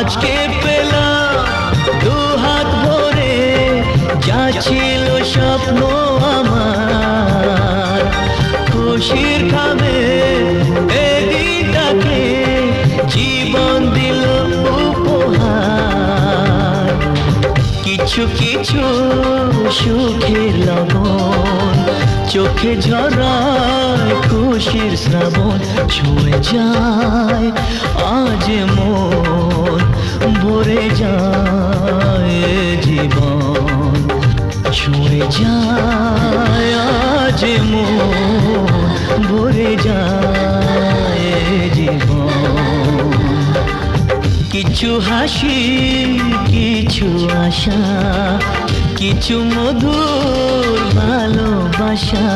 আজকে পেলাম দু হাত ভরে যা ছিল স্বপ্ন আমার, খুশির খাবে এদিনটাকে জীবন দিল উপহার। কিছু কিছু সুখের লবণ চোখে ঝরায় খুশির শ্রাবণ, ছুঁয়ে যায় আজ মন, ভরে যায় জীবন, ছুঁয়ে যায় আজ মন, ভরে যায় জীবন। কিছু হাসি কিছু আশা, কিছু মধুর ভালোবাসা।